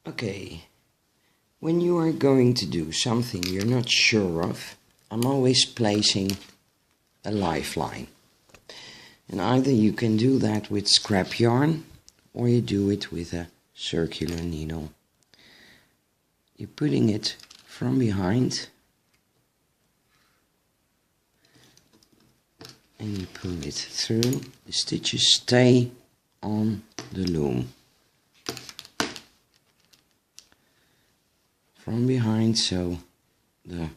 Okay, when you are going to do something you're not sure of, I'm always placing a lifeline. And either you can do that with scrap yarn or you do it with a circular needle. You're putting it from behind and you pull it through. The stitches stay on the loom. From behind, so the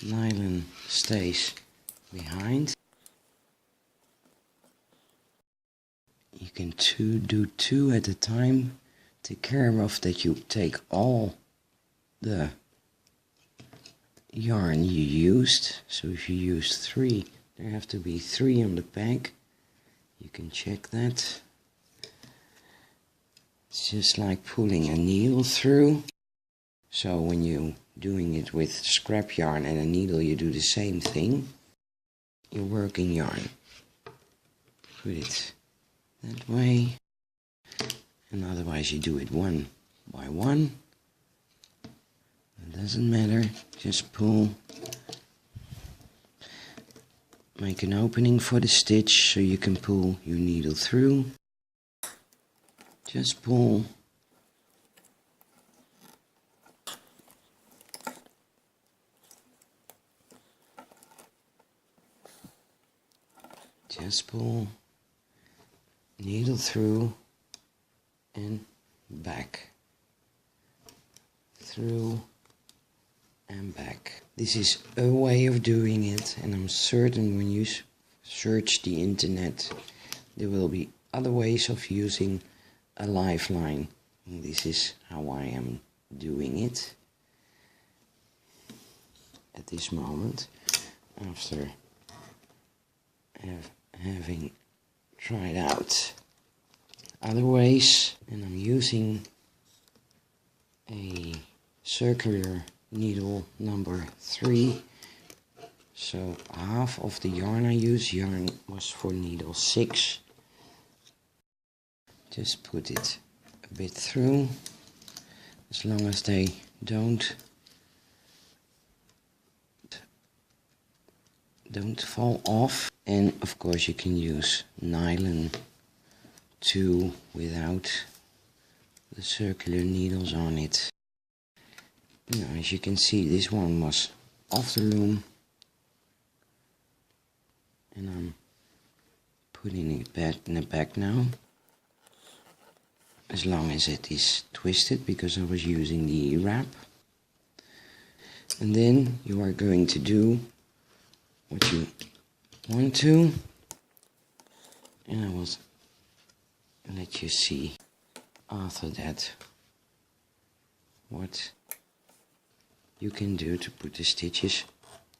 nylon stays behind. You can do two at a time. Take care of that you take all the yarn you used. So if you used 3, there have to be 3 on the peg. You can check that. It's just like pulling a needle through. So when you're doing it with scrap yarn and a needle, you do the same thing. Your working yarn, put it that way, and otherwise you do it one by one. It doesn't matter, just pull. Make an opening for the stitch so you can pull your needle through. Just pull. Just pull, needle through and back, through and back. This is a way of doing it, and I'm certain when you search the internet there will be other ways of using a lifeline. And this is how I am doing it at this moment, after having tried out other ways. And I'm using a circular needle number 3, so half of the yarn I use, yarn was for needle 6. Just put it a bit through, as long as they don't fall off. And of course you can use nylon too without the circular needles on it. Now, as you can see, this one was off the loom, and I'm putting it back in the back now, as long as it is twisted, because I was using the wrap. And then you are going to do what you want to, and I will let you see after that what you can do to put the stitches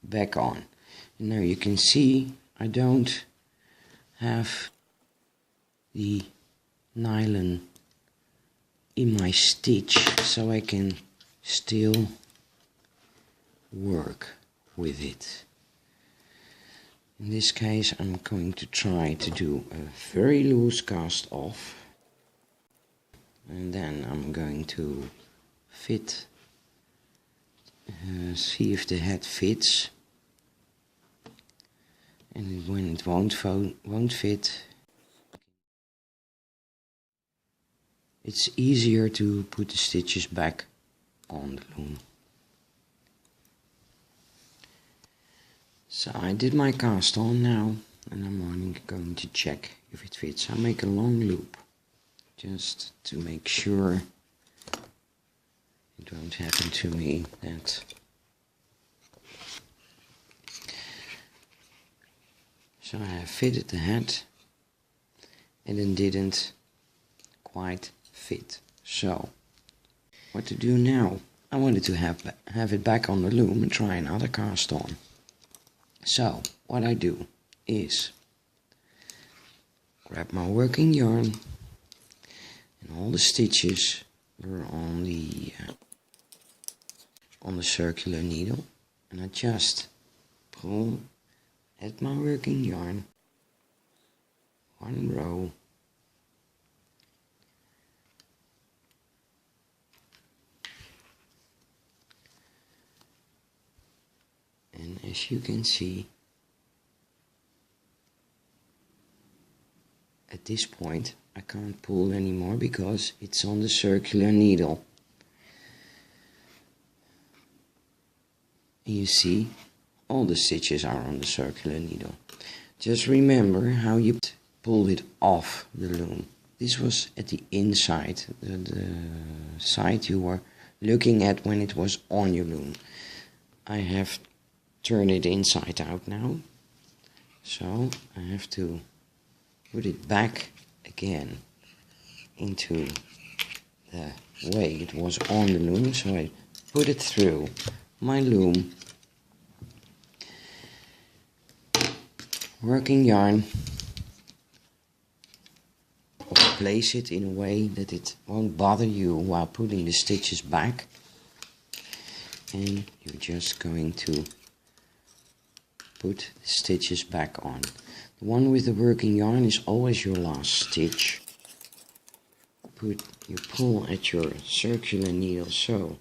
back on. And now you can see I don't have the nylon in my stitch, so I can still work with it. In this case I'm going to try to do a very loose cast off, and then I'm going to fit, see if the head fits, and when it won't fit, it's easier to put the stitches back on the loom. So I did my cast on now, and I'm only going to check if it fits. I'll make a long loop just to make sure it won't happen to me that. So I have fitted the head and it didn't quite fit. So what to do now? I wanted to have it back on the loom and try another cast on. So what I do is grab my working yarn, and all the stitches were on the circular needle, and I just pull at my working yarn, one row, as you can see, at this point I can't pull anymore because it's on the circular needle. And you see, all the stitches are on the circular needle. Just remember how you pull it off the loom. This was at the inside, the side you were looking at when it was on your loom. I have turned it inside out now, so I have to put it back again into the way it was on the loom. So I put it through my loom, working yarn, place it in a way that it won't bother you while putting the stitches back, and you're just going to put the stitches back on. The one with the working yarn is always your last stitch. You pull at your circular needle, so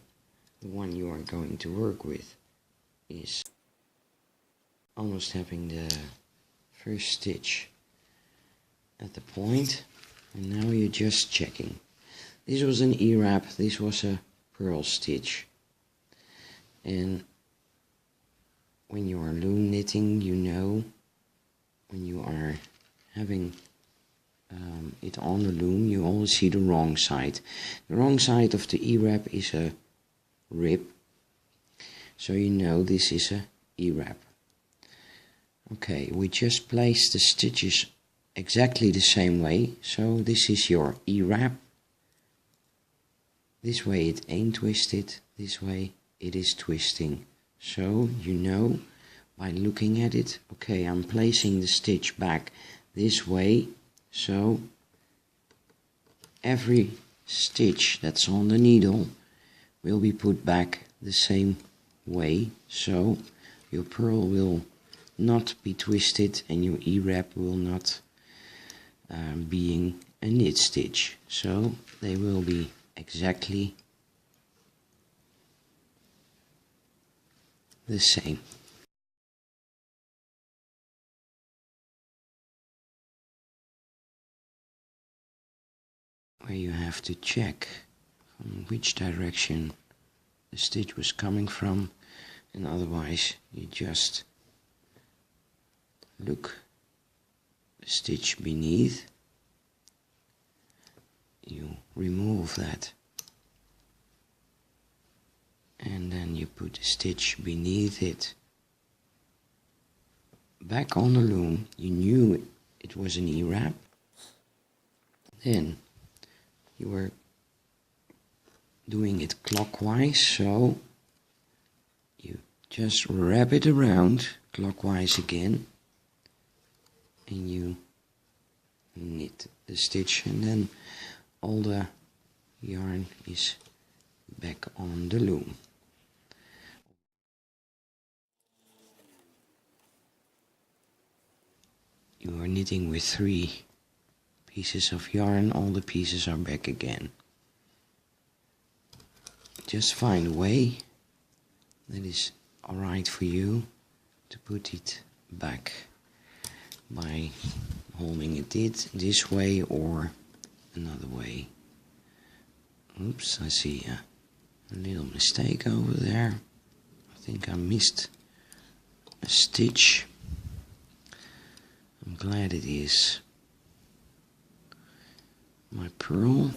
the one you are going to work with is almost having the first stitch at the point, and now you're just checking. This was an E-wrap, this was a purl stitch, and when you are loom knitting, you know when you are having it on the loom, you always see the wrong side. The wrong side of the E-wrap is a rib, so you know this is a E-wrap. Okay, we just place the stitches exactly the same way. So this is your E-wrap. This way it ain't twisted, this way it is twisting. So you know by looking at it, okay, I'm placing the stitch back this way, so every stitch that's on the needle will be put back the same way, so your purl will not be twisted and your E-wrap will not being a knit stitch. So they will be exactly the same. Where you have to check from which direction the stitch was coming from, and otherwise you just look the stitch beneath, you remove that, and then you put the stitch beneath it back on the loom. You knew it was an E-wrap, then you were doing it clockwise, so you just wrap it around clockwise again and you knit the stitch, and then all the yarn is back on the loom. You are knitting with 3 pieces of yarn, all the pieces are back again. Just find a way that is alright for you to put it back by holding it this way or another way. Oops, I see a little mistake over there. I think I missed a stitch. I'm glad it is my purl.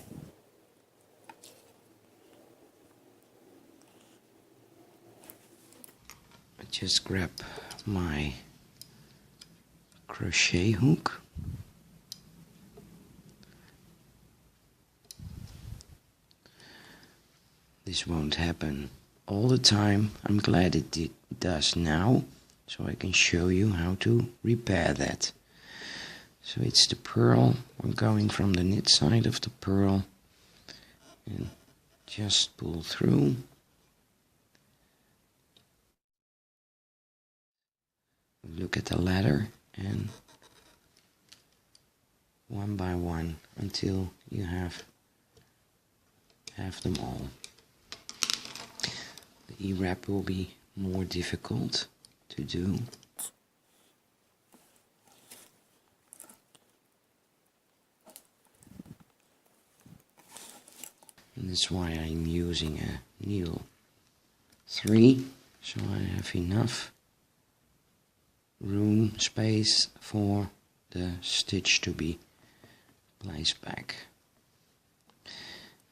I just grab my crochet hook. This won't happen all the time. I'm glad it does now, so I can show you how to repair that. So it's the purl. We're going from the knit side of the purl and just pull through. Look at the ladder and one by one until you have them all. The E-wrap will be more difficult to do. And that's why I'm using a needle 3, so I have enough room, space for the stitch to be placed back.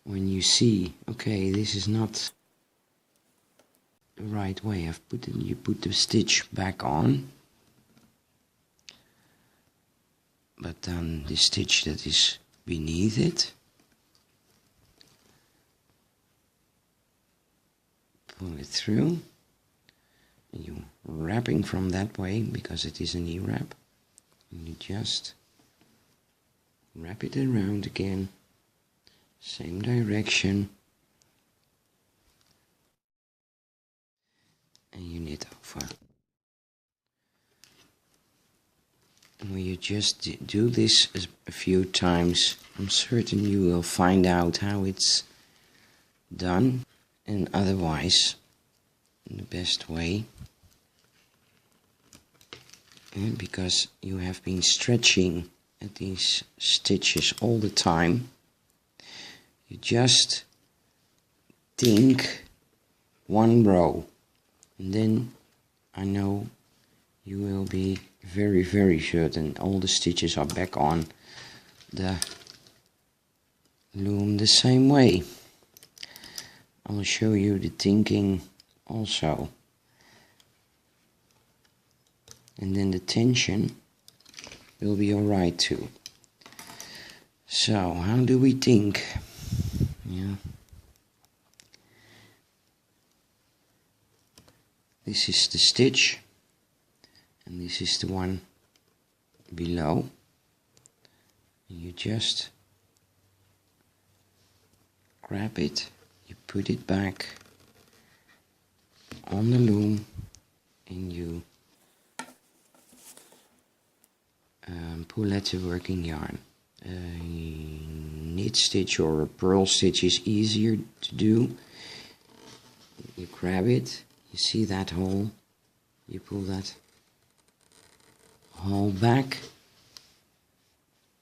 When you see, okay, this is not the right way, you put the stitch back on, but then the stitch that is beneath it, pull it through, and you're wrapping from that way because it is an E-wrap, and you just wrap it around again, same direction, and you knit over. And when you just do this a few times, I'm certain you will find out how it's done, and otherwise the best way, and because you have been stretching at these stitches all the time, you just think one row, and then I know you will be very, very certain all the stitches are back on the loom the same way. I will show you the thinking also, and then the tension will be alright too. So how do we think? Yeah, this is the stitch, and this is the one below. You just grab it, you put it back on the loom, and you pull at the working yarn. A knit stitch or a purl stitch is easier to do. You grab it, you see that hole, you pull that hole back,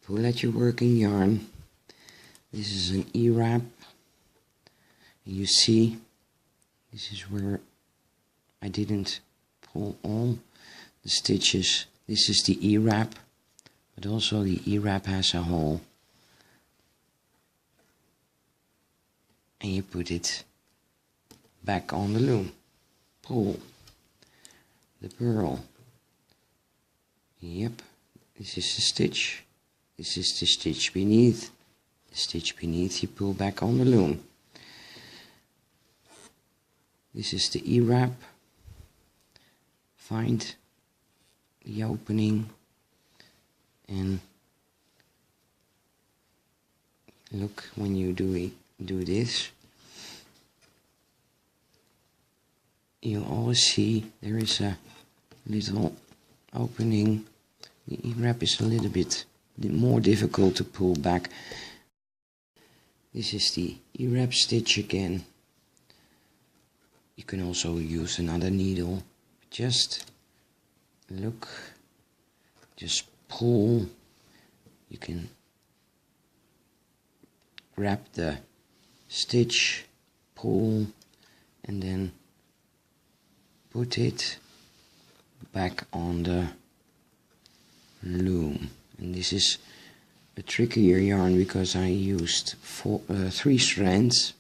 pull at your working yarn. This is an E-wrap. You see, this is where I didn't pull all the stitches. This is the E-wrap, but also the E-wrap has a hole. And you put it back on the loom. Pull the purl. Yep, this is the stitch. This is the stitch beneath. The stitch beneath you pull back on the loom. This is the E-wrap. Find the opening and look when you do this. You always see there is a little opening. The E-wrap is a little bit more difficult to pull back. This is the E-wrap stitch again. You can also use another needle. Just look, just pull. You can grab the stitch, pull, and then put it back on the loom. And this is a trickier yarn because I used 3 strands.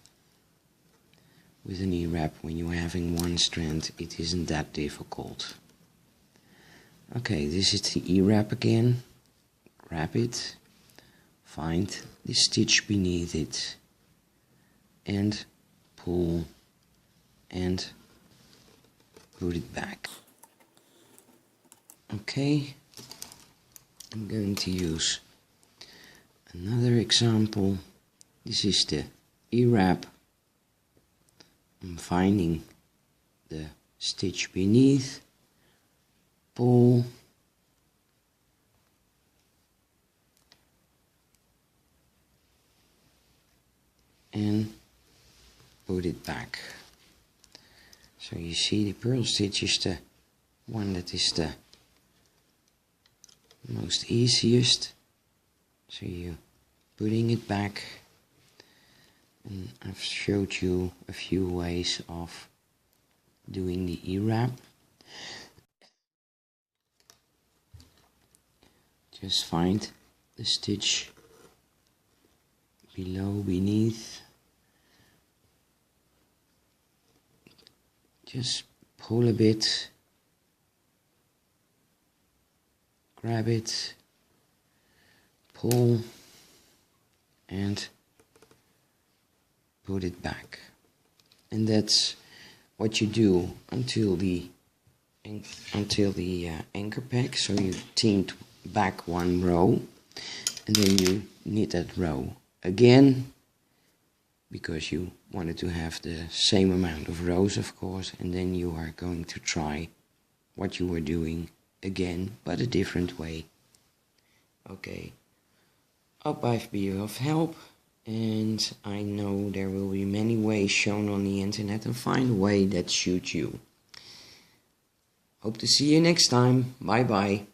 With an E-wrap, when you're having 1 strand, it isn't that difficult. Okay, this is the E-wrap again. Grab it, find the stitch beneath it, and pull and put it back. Okay, I'm going to use another example. This is the E-wrap. I'm finding the stitch beneath, pull, and put it back. So you see the purl stitch is the one that is the most easiest. So you putting it back, and I've showed you a few ways of doing the E-wrap. Just find the stitch below, beneath. Just pull a bit, grab it, pull, and put it back. And that's what you do until the anchor pack. So you teamed back one row, and then you knit that row again, because you wanted to have the same amount of rows, of course, and then you are going to try what you were doing again, but a different way. Okay, hope I've been of help, and I know there will be many ways shown on the internet, and find a way that suits you. Hope to see you next time. Bye bye.